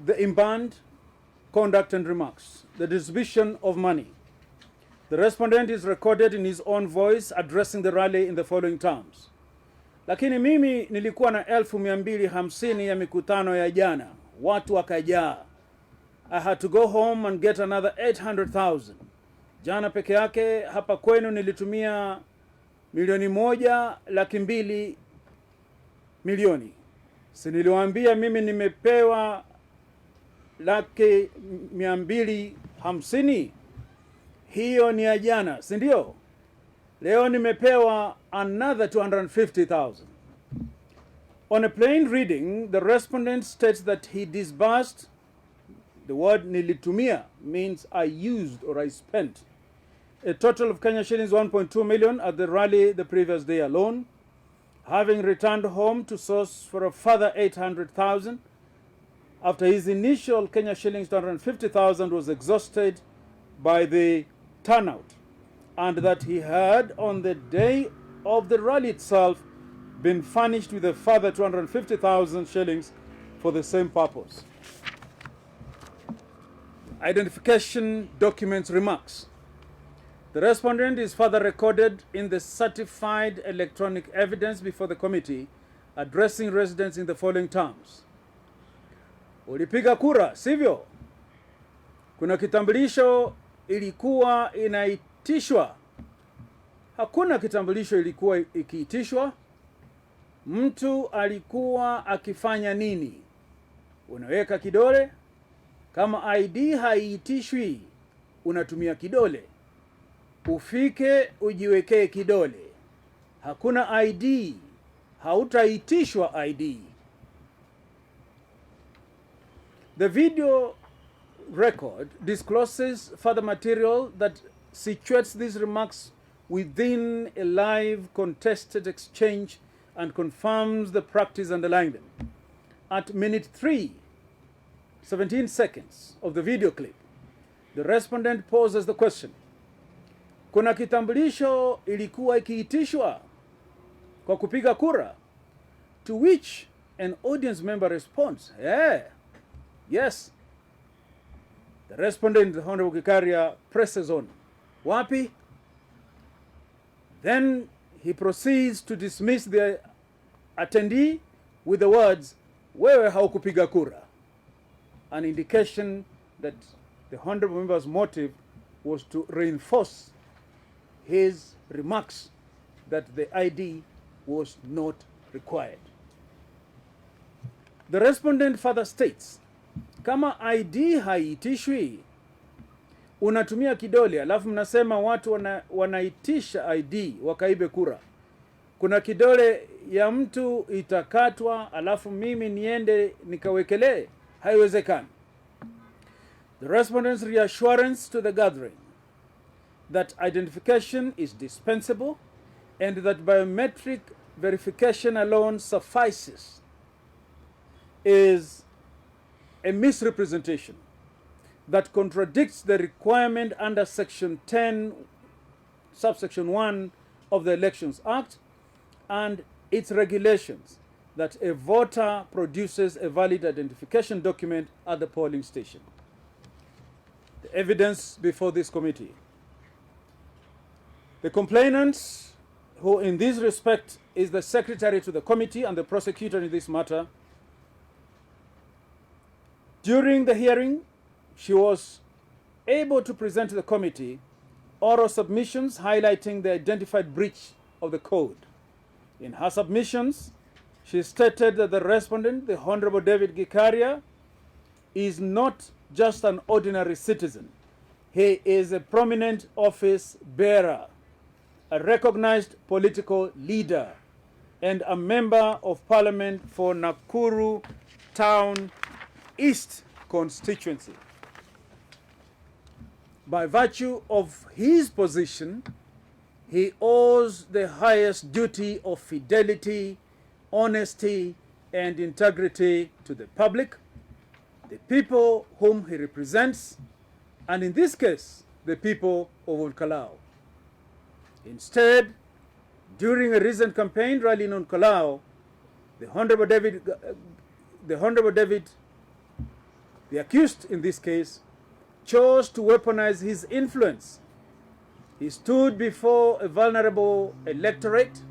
the imband conduct and remarks, the distribution of money. The respondent is recorded in his own voice addressing the rally in the following terms. Lakini mimi nilikuwa na 250 ya mikutano ya jana. Watu wakajaa. I had to go home and get another 800,000. Jana peke yake hapa kwenu nilitumia 1,200,000. Si niliwaambia mimi nimepewa 250,000. Hiyo ni ya jana, si ndio? Leo nimepewa another 250,000. On a plain reading, the respondent states that he disbursed, the word nilitumia means I used or I spent, a total of Kenya shillings 1.2 million at the rally the previous day alone, having returned home to source for a further 800,000 after his initial Kenya shillings 250,000 was exhausted by the turnout, and that he had on the day of the rally itself been furnished with a further 250,000 shillings for the same purpose. Identification documents remarks. The respondent is further recorded in the certified electronic evidence before the committee, addressing residents in the following terms. Ulipiga kura, sivyo? Kuna kitambulisho ilikuwa inaitishwa. Hakuna kitambulisho ilikuwa ikiitishwa. Mtu alikuwa akifanya nini? Unaweka kidole. Kama ID haiitishwi, unatumia kidole. Ufike ujiwekee kidole. Hakuna ID, hautaitishwa ID. The video record discloses further material that situates these remarks within a live contested exchange and confirms the practice underlying them. At minute 3:17 seconds of the video clip, the respondent poses the question, kuna kitambulisho ilikuwa ikiitishwa kwa kupiga kura? To which an audience member responds, yes. The respondent, the Honorable Gikaria, presses on. Wapi? Then he proceeds to dismiss the attendee with the words, wewe haukupiga kura. An indication that the Honorable member's motive was to reinforce his remarks that the ID was not required. The respondent further states, kama ID haiitishwi, unatumia kidole, alafu mnasema watu wanaitisha ID wakaibe kura. Kuna kidole ya mtu itakatwa, alafu mimi niende nikawekelee? Haiwezekani. The respondent's reassurance to the gathering that identification is dispensable and that biometric verification alone suffices is a misrepresentation that contradicts the requirement under Section 10, subsection 1 of the Elections Act and its regulations that a voter produces a valid identification document at the polling station. The evidence before this committee. The complainant, who in this respect is the secretary to the committee and the prosecutor in this matter, during the hearing, she was able to present to the committee oral submissions highlighting the identified breach of the code. In her submissions, she stated that the respondent, the Honorable David Gikaria, is not just an ordinary citizen. He is a prominent office bearer, a recognized political leader, and a member of parliament for Nakuru Town East constituency. By virtue of his position, he owes the highest duty of fidelity, honesty, and integrity to the public, the people whom he represents, and in this case, the people of Kalou. Instead, during a recent campaign rally in Kalou, the Honorable David The accused in this case chose to weaponize his influence. He stood before a vulnerable electorate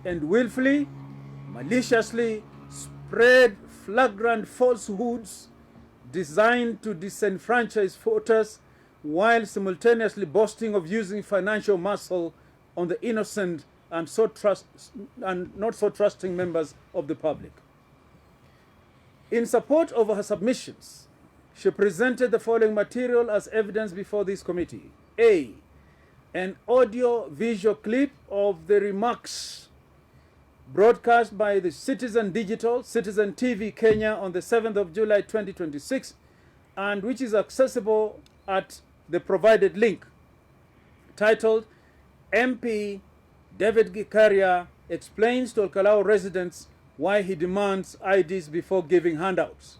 and willfully, maliciously spread flagrant falsehoods designed to disenfranchise voters while simultaneously boasting of using financial muscle on the innocent and not so trusting members of the public. In support of her submissions, she presented the following material as evidence before this committee. A. An audio-visual clip of the remarks broadcast by the Citizen Digital, Citizen TV Kenya on the 7th of July 2026, and which is accessible at the provided link, titled MP David Gikaria explains to Kalou residents why he demands IDs before giving handouts.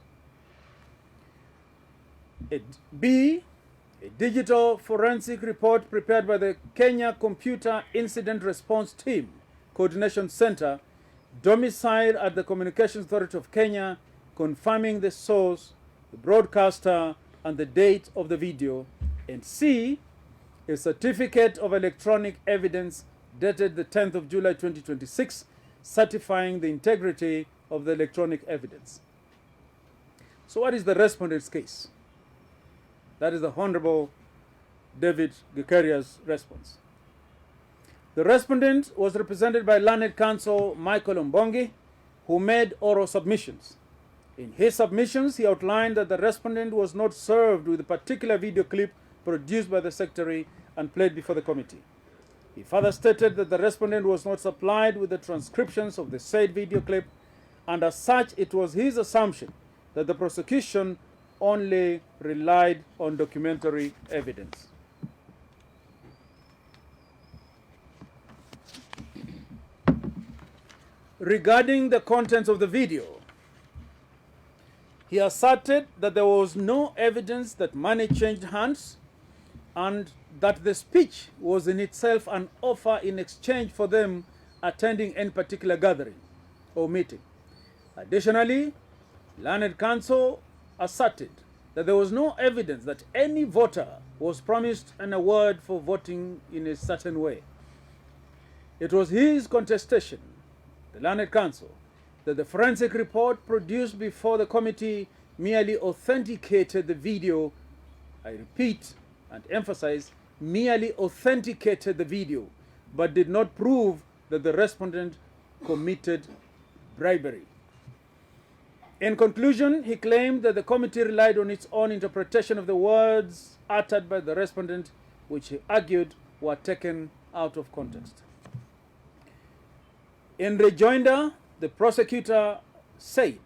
B. A digital forensic report prepared by the Kenya Computer Incident Response Team Coordination Center, domiciled at the Communications Authority of Kenya, confirming the source, the broadcaster, and the date of the video. And C. A certificate of electronic evidence dated the 10th of July 2026, certifying the integrity of the electronic evidence. So what is the respondent's case? That is the Honorable David Gikaria's response. The respondent was represented by learned counsel Michael Mbongi, who made oral submissions. In his submissions, he outlined that the respondent was not served with a particular video clip produced by the secretary and played before the committee. He further stated that the respondent was not supplied with the transcriptions of the said video clip, and as such, it was his assumption that the prosecution only relied on documentary evidence. Regarding the contents of the video, he asserted that there was no evidence that money changed hands and that the speech was in itself an offer in exchange for them attending any particular gathering or meeting. Additionally, learned counsel asserted that there was no evidence that any voter was promised an award for voting in a certain way. It was his contestation, the learned counsel, that the forensic report produced before the committee merely authenticated the video. I repeat and emphasize, merely authenticated the video, but did not prove that the respondent committed bribery. In conclusion, he claimed that the committee relied on its own interpretation of the words uttered by the respondent, which he argued were taken out of context. In rejoinder, the prosecutor said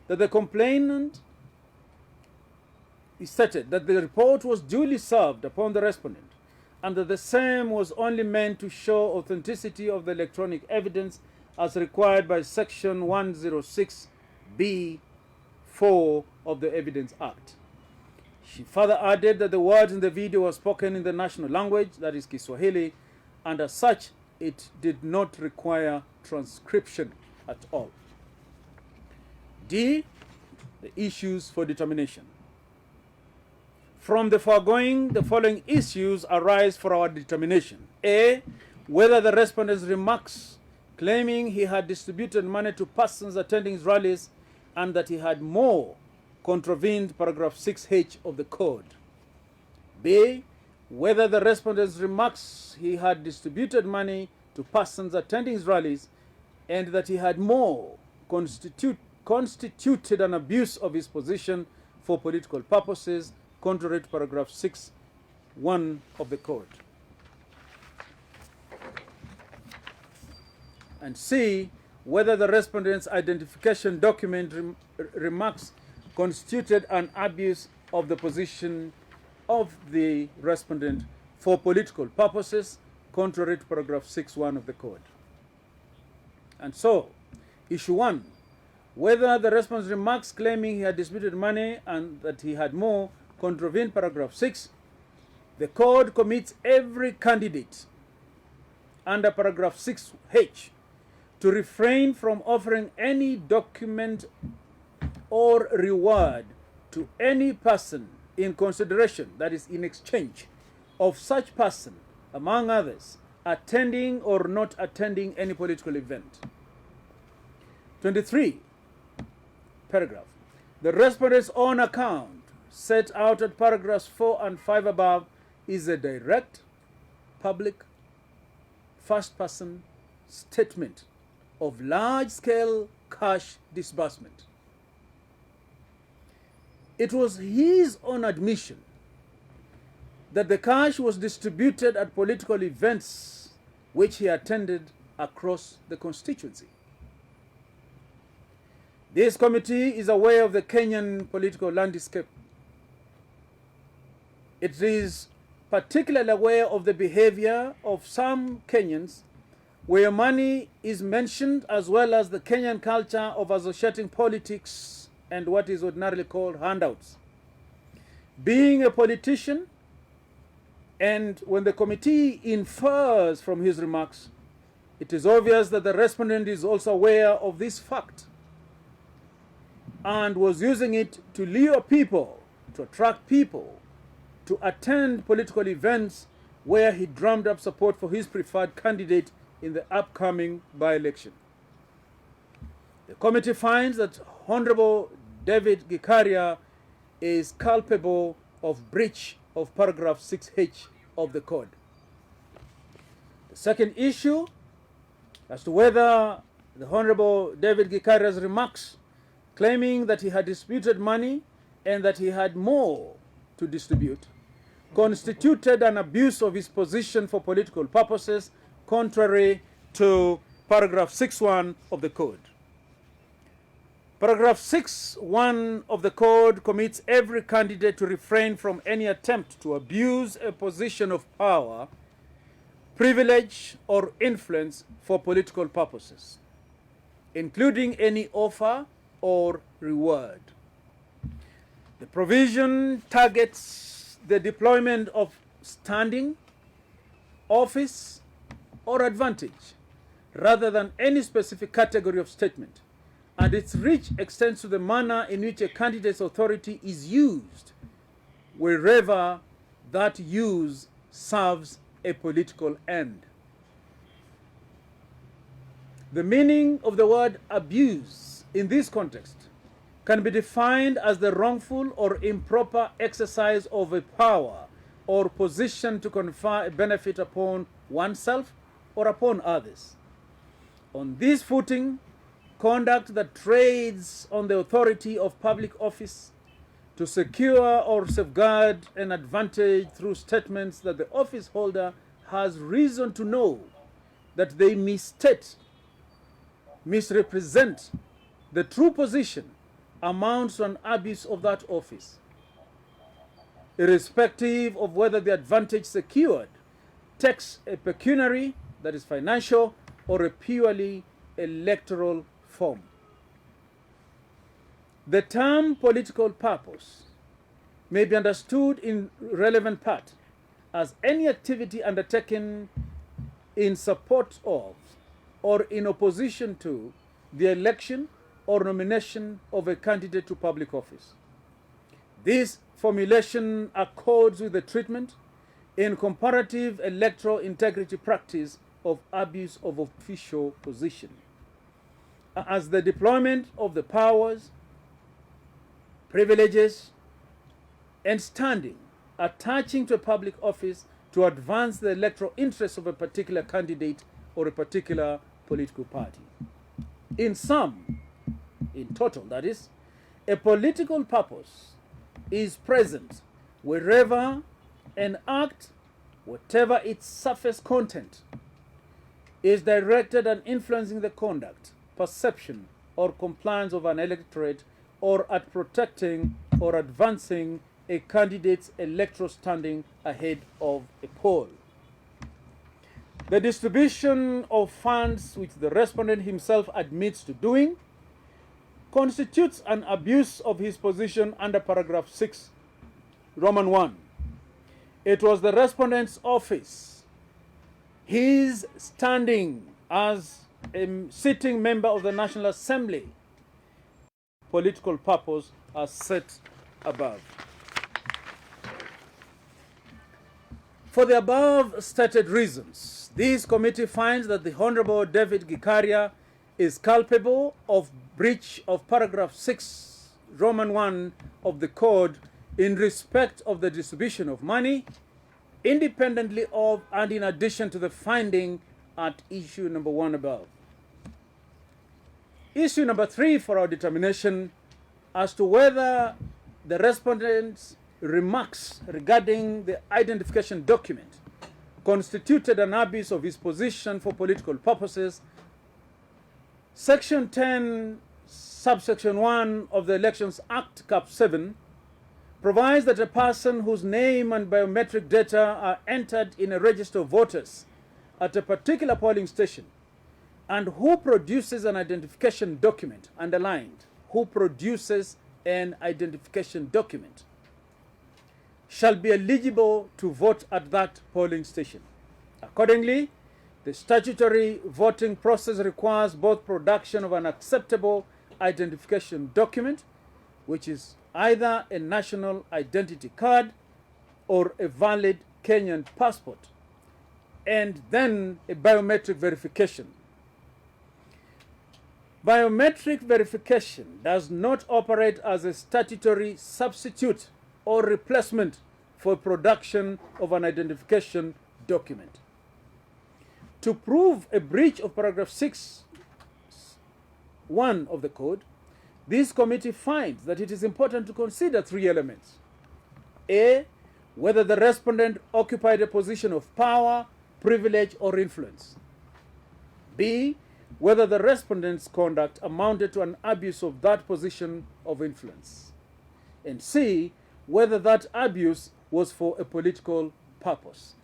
that the complainant stated that the report was duly served upon the respondent and that the same was only meant to show authenticity of the electronic evidence as required by Section 106B(4) of the Evidence Act. She further added that the words in the video were spoken in the national language, that is Kiswahili, and as such, it did not require transcription at all. D. The issues for determination. From the foregoing, the following issues arise for our determination. A. Whether the respondent's remarks claiming he had distributed money to persons attending his rallies and that he had more contravened paragraph 6H of the code. B. Whether the respondent's remarks he had distributed money to persons attending his rallies and that he had more constituted an abuse of his position for political purposes, contrary to paragraph 6(1) of the code. And C. Whether the respondent's identification document remarks constituted an abuse of the position of the respondent for political purposes, contrary to paragraph 6(1) of the code. And so, issue 1, whether the respondent's remarks claiming he had distributed money and that he had more contravene paragraph 6, the code commits every candidate under paragraph 6H to refrain from offering any document or reward to any person in consideration, that is, in exchange of such person, among others, attending or not attending any political event. 23. Paragraph. The respondent's own account, set out at paragraphs 4 and 5 above, is a direct, public, first-person statement of large-scale cash disbursement. It was his own admission that the cash was distributed at political events which he attended across the constituency. This committee is aware of the Kenyan political landscape. It is particularly aware of the behavior of some Kenyans where money is mentioned, as well as the Kenyan culture of associating politics and what is ordinarily called handouts. Being a politician, and when the committee infers from his remarks, it is obvious that the respondent is also aware of this fact and was using it to lure people, to attract people, to attend political events where he drummed up support for his preferred candidate in the upcoming by-election. The committee finds that Honorable David Gikaria is culpable of breach of paragraph 6H of the code. The second issue, as to whether the Honorable David Gikaria's remarks claiming that he had disputed money and that he had more to distribute constituted an abuse of his position for political purposes, contrary to paragraph 6.1 of the code. Paragraph 6.1 of the code commits every candidate to refrain from any attempt to abuse a position of power, privilege, or influence for political purposes, including any offer or reward. The provision targets the deployment of standing, office, or advantage, rather than any specific category of statement, and its reach extends to the manner in which a candidate's authority is used, wherever that use serves a political end. The meaning of the word abuse in this context can be defined as the wrongful or improper exercise of a power or position to confer a benefit upon oneself or upon others. On this footing, conduct that trades on the authority of public office to secure or safeguard an advantage through statements that the office holder has reason to know that they misstate, misrepresent the true position, amounts to an abuse of that office, irrespective of whether the advantage secured takes a pecuniary, that is financial, or a purely electoral form. The term political purpose may be understood in relevant part as any activity undertaken in support of or in opposition to the election or nomination of a candidate to public office. This formulation accords with the treatment in comparative electoral integrity practice of abuse of official position, as the deployment of the powers, privileges, and standing attaching to a public office to advance the electoral interests of a particular candidate or a particular political party. In sum, in total, that is, a political purpose is present wherever an act, whatever its surface content, is directed and influencing the conduct, perception, or compliance of an electorate, or at protecting or advancing a candidate's electoral standing ahead of a poll. The distribution of funds, which the respondent himself admits to doing, constitutes an abuse of his position under paragraph 6, Roman 1. It was the respondent's office, his standing as a sitting member of the National Assembly, political purpose as set above. For the above stated reasons, this committee finds that the Honorable David Gikaria is culpable of breach of paragraph 6, Roman 1 of the Code in respect of the distribution of money, independently of and in addition to the finding at issue number 1 above. Issue number 3 for our determination as to whether the respondent's remarks regarding the identification document constituted an abuse of his position for political purposes. Section 10, subsection 1 of the Elections Act, Cap 7, provides that a person whose name and biometric data are entered in a register of voters at a particular polling station and who produces an identification document, underlined, who produces an identification document, shall be eligible to vote at that polling station. Accordingly, the statutory voting process requires both production of an acceptable identification document, which is either a national identity card or a valid Kenyan passport, and then a biometric verification. Biometric verification does not operate as a statutory substitute or replacement for production of an identification document. To prove a breach of paragraph 6(1) of the Code, this committee finds that it is important to consider 3 elements. A, whether the respondent occupied a position of power, privilege, or influence. B, whether the respondent's conduct amounted to an abuse of that position of influence. And C, whether that abuse was for a political purpose.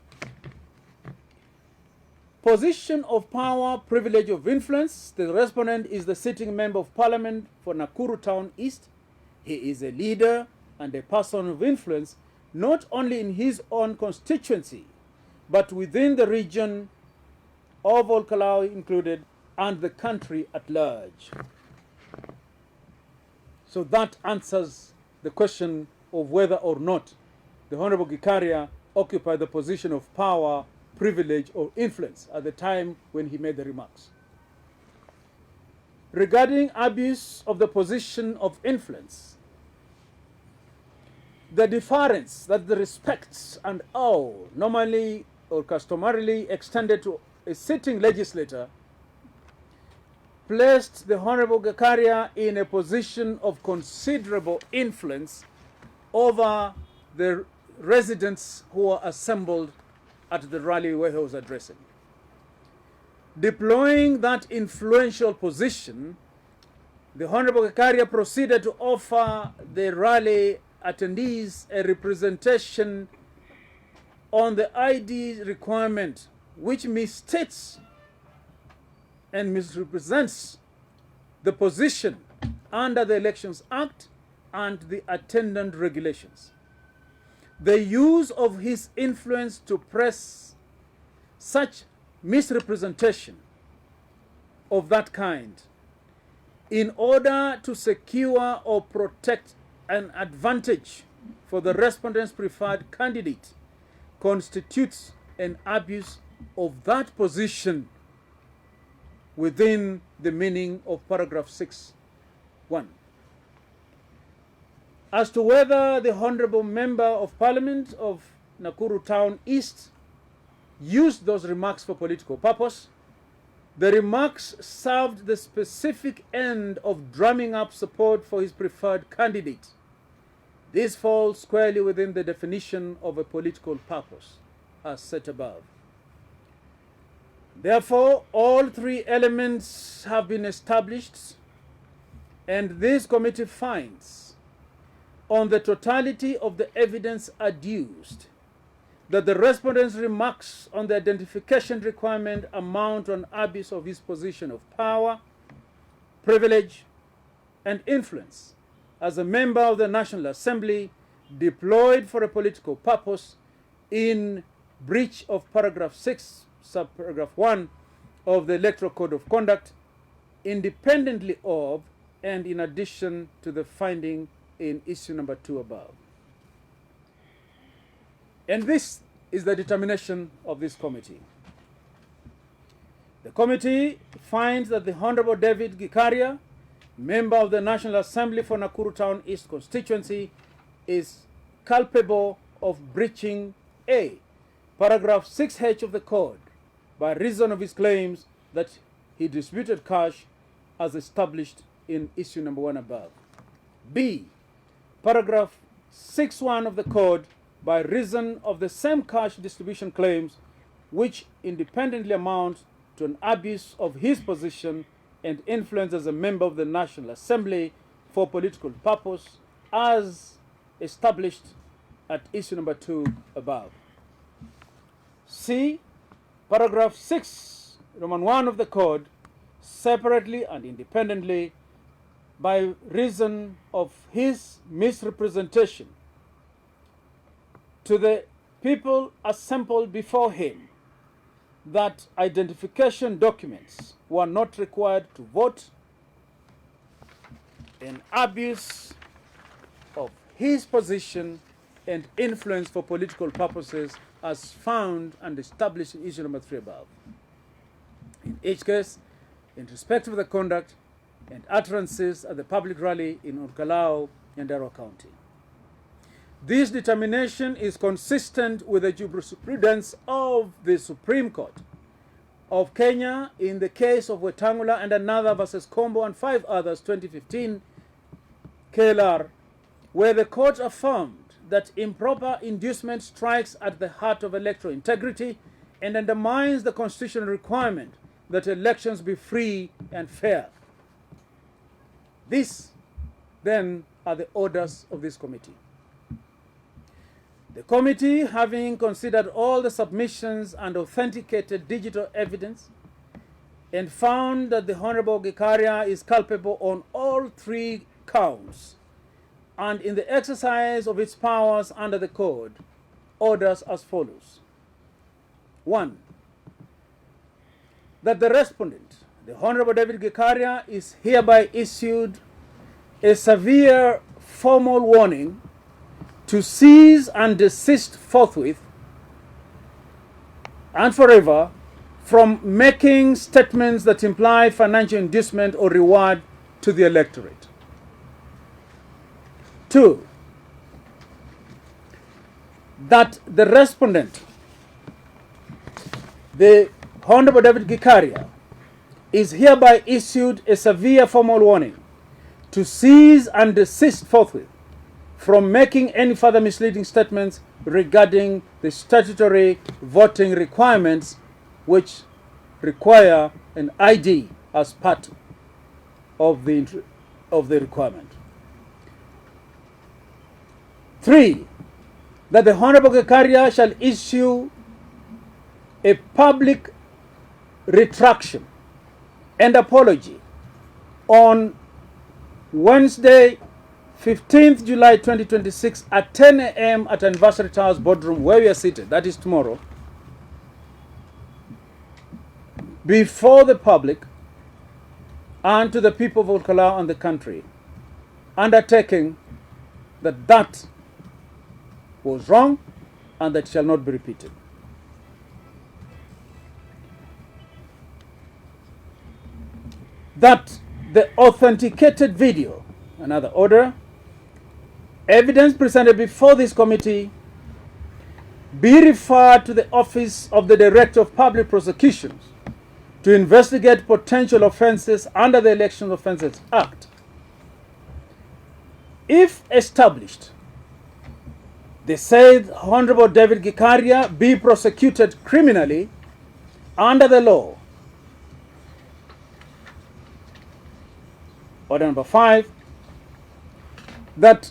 Position of power, privilege of influence. The respondent is the sitting member of parliament for Nakuru Town East. He is a leader and a person of influence, not only in his own constituency, but within the region of all Kalou included, and the country at large. So that answers the question of whether or not the Honorable Gikaria occupied the position of power, privilege, or influence at the time when he made the remarks. Regarding abuse of the position of influence, the deference that the respects and awe normally or customarily extended to a sitting legislator placed the Honorable Gikaria in a position of considerable influence over the residents who were assembled at the rally where he was addressing. Deploying that influential position, the Honorable Gikaria proceeded to offer the rally attendees a representation on the ID requirement, which misstates and misrepresents the position under the Elections Act and the attendant regulations. The use of his influence to press such misrepresentation of that kind in order to secure or protect an advantage for the respondent's preferred candidate constitutes an abuse of that position within the meaning of paragraph 6(1). As to whether the Honorable Member of Parliament of Nakuru Town East used those remarks for political purpose, the remarks served the specific end of drumming up support for his preferred candidate. This falls squarely within the definition of a political purpose, as set above. Therefore, all 3 elements have been established, and this committee finds, on the totality of the evidence adduced, that the respondent's remarks on the identification requirement amount to an abuse of his position of power, privilege, and influence as a member of the National Assembly deployed for a political purpose in breach of paragraph 6, subparagraph 1 of the Electoral Code of Conduct, independently of and in addition to the finding in issue number 2 above. And this is the determination of this committee. The committee finds that the Honorable David Gikaria, member of the National Assembly for Nakuru Town East constituency, is culpable of breaching A, paragraph 6H of the code by reason of his claims that he distributed cash as established in issue number 1 above. B, paragraph 6.1 of the code by reason of the same cash distribution claims which independently amount to an abuse of his position and influence as a member of the National Assembly for political purpose as established at issue number 2 above. C, paragraph 6, Roman 1 of the code, separately and independently by reason of his misrepresentation to the people assembled before him that identification documents were not required to vote, an abuse of his position and influence for political purposes as found and established in issue number 3 above. In each case, in respect of the conduct and utterances at the public rally in Kalou and Darua County. This determination is consistent with the jurisprudence of the Supreme Court of Kenya in the case of Wetangula and another versus Combo and 5 others, 2015 KLR, where the court affirmed that improper inducement strikes at the heart of electoral integrity and undermines the constitutional requirement that elections be free and fair. These, then, are the orders of this committee. The committee, having considered all the submissions and authenticated digital evidence, and found that the Honorable Gikaria is culpable on all 3 counts, and in the exercise of its powers under the code, orders as follows. 1. That the respondent, the Honorable David Gikaria, is hereby issued a severe formal warning to cease and desist forthwith and forever from making statements that imply financial inducement or reward to the electorate. 2. That the respondent, the Honorable David Gikaria, is hereby issued a severe formal warning to cease and desist forthwith from making any further misleading statements regarding the statutory voting requirements which require an ID as part of the requirement. 3. That the Honorable Gikaria shall issue a public retraction and apology on Wednesday, 15th July 2026 at 10 a.m. at Anniversary Towers Boardroom, where we are seated, that is tomorrow, before the public and to the people of Kalou and the country, undertaking that that was wrong and that shall not be repeated. That the authenticated video, another order, evidence presented before this committee be referred to the Office of the Director of Public Prosecutions to investigate potential offenses under the Election Offences Act. If established, the said Honorable David Gikaria be prosecuted criminally under the law. Order number 5, that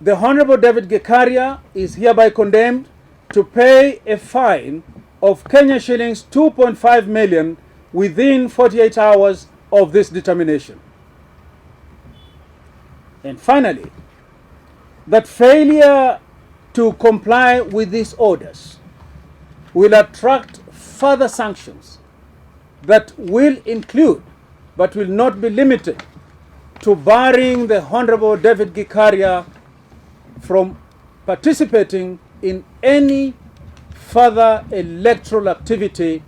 the Honorable David Gikaria is hereby condemned to pay a fine of Kenya shillings 2.5 million within 48 hours of this determination. And finally, that failure to comply with these orders will attract further sanctions that will include, but will not be limited to barring the Honorable David Gikaria from participating in any further electoral activity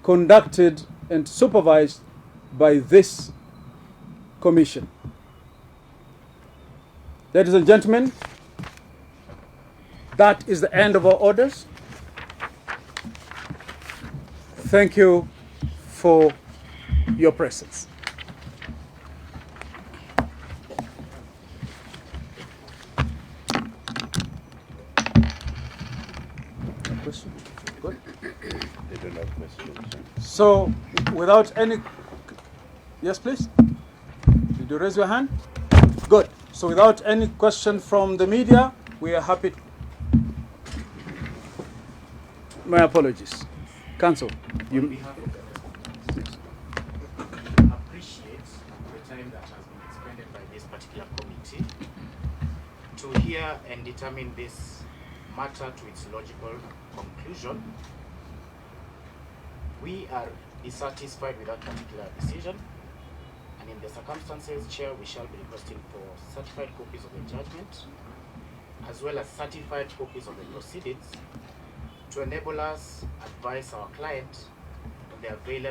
conducted and supervised by this commission. Ladies and gentlemen, that is the end of our orders. Thank you for your presence. Question? Good. They don't have questions. So, without any... Yes, please? Did you raise your hand? Good. So, without any question from the media, we are happy... My apologies. Council, you... Appreciate the time that has been expended by this particular committee to hear and determine this matter to its logical conclusion. We are dissatisfied with that particular decision, and in the circumstances, Chair, we shall be requesting for certified copies of the judgment as well as certified copies of the proceedings to enable us advise our client on the available